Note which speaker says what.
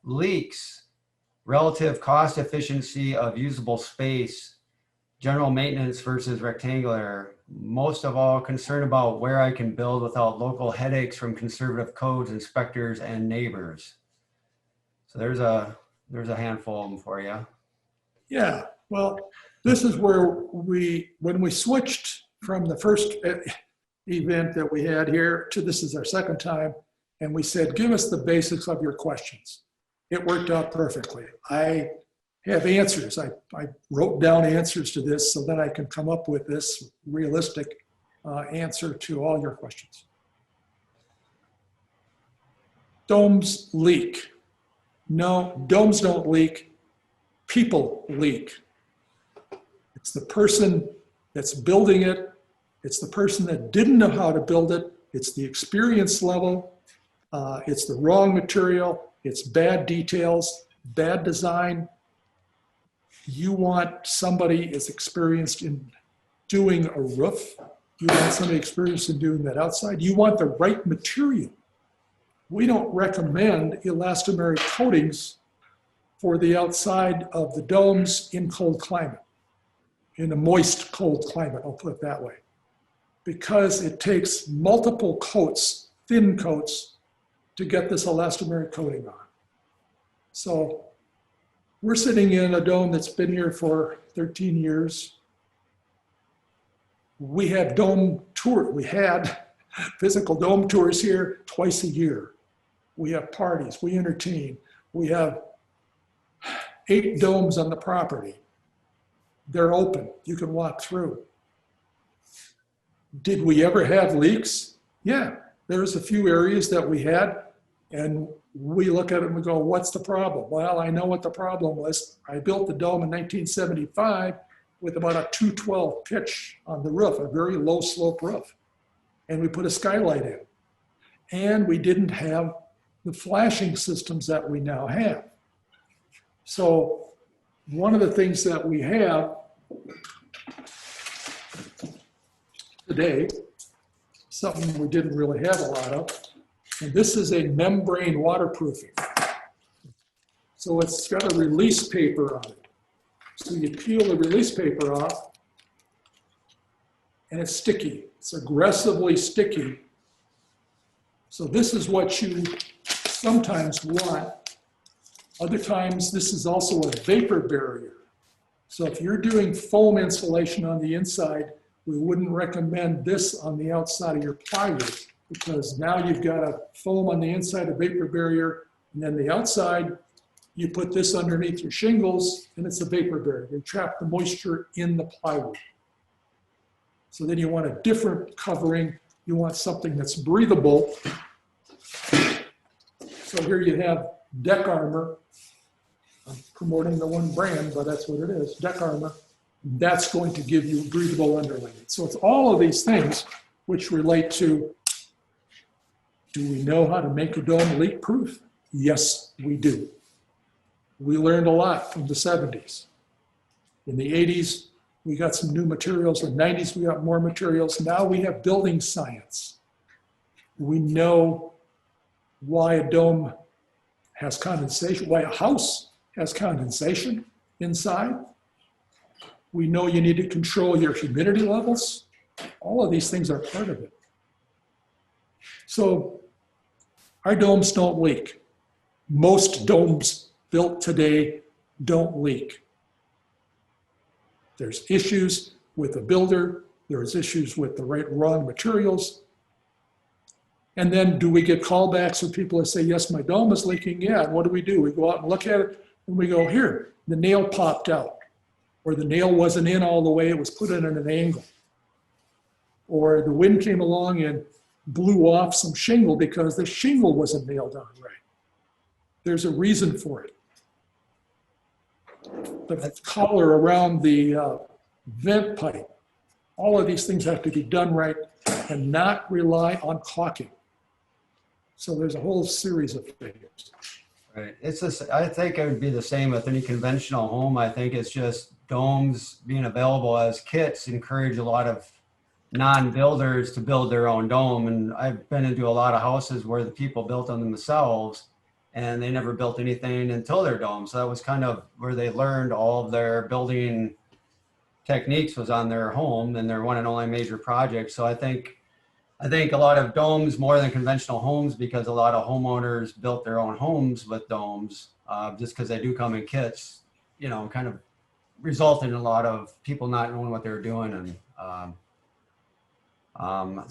Speaker 1: Leaks, relative cost efficiency of usable space, general maintenance versus rectangular. Most of all, concerned about where I can build without local headaches from conservative codes, inspectors, and neighbors. So there's a handful of them for you.
Speaker 2: Yeah, well, this is where when we switched from the first event that we had here to this is our second time, and we said, give us the basics of your questions. It worked out perfectly. I have answers. I wrote down answers to this so that I can come up with this realistic answer to all your questions. Domes leak. No, domes don't leak. People leak. It's the person that's building it. It's the person that didn't know how to build it. It's the experience level. It's the wrong material. It's bad details, bad design. You want somebody that's experienced in doing a roof. You want somebody experienced in doing that outside. You want the right material. We don't recommend elastomeric coatings for the outside of the domes in cold climate, in a moist cold climate, I'll put it that way, because it takes multiple coats, thin coats, to get this elastomeric coating on. So we're sitting in a dome that's been here for 13 years. We had physical dome tours here twice a year. We have parties, we entertain. We have 8 domes on the property. They're open, you can walk through. Did we ever have leaks? Yeah, there's a few areas that we had, and we look at it and we go, what's the problem? Well, I know what the problem was. I built the dome in 1975 with about a 212 pitch on the roof, a very low slope roof. And we put a skylight in. And we didn't have the flashing systems that we now have. So one of the things that we have today, something we didn't really have a lot of, and this is a membrane waterproofing. So it's got a release paper on it. So you peel the release paper off, and it's sticky. It's aggressively sticky. So this is what you sometimes want. Other times, this is also a vapor barrier. So if you're doing foam insulation on the inside, we wouldn't recommend this on the outside of your plywood, because now you've got a foam on the inside, a vapor barrier, and then the outside, you put this underneath your shingles, and it's a vapor barrier. You trap the moisture in the plywood. So then you want a different covering. You want something that's breathable. So here you have Deck Armor. I'm promoting the one brand, but that's what it is, Deck Armor. That's going to give you breathable underlayment. So it's all of these things which relate to, do we know how to make a dome leak-proof? Yes, we do. We learned a lot from the 70s. In the 80s, we got some new materials. In the 90s, we got more materials. Now we have building science. We know why a dome has condensation, why a house has condensation inside. We know you need to control your humidity levels. All of these things are part of it. So our domes don't leak. Most domes built today don't leak. There's issues with the builder. There's issues with the right wrong materials. And then do we get callbacks from people that say, yes, my dome is leaking? Yeah, and what do? We go out and look at it and we go, here, the nail popped out. Or the nail wasn't in all the way, it was put in at an angle. Or the wind came along and blew off some shingle because the shingle wasn't nailed on right. There's a reason for it. The collar around the vent pipe, all of these things have to be done right and not rely on caulking. So there's a whole series of things.
Speaker 1: Right. It's just, I think it would be the same with any conventional home. I think it's just domes being available as kits encourage a lot of non-builders to build their own dome. And I've been into a lot of houses where the people built them themselves and they never built anything until their dome. So that was kind of where they learned all of their building techniques, was on their home and their one and only major project. So I think a lot of domes more than conventional homes, because a lot of homeowners built their own homes with domes, just because they do come in kits, you know, kind of resulted in a lot of people not knowing what they were doing. And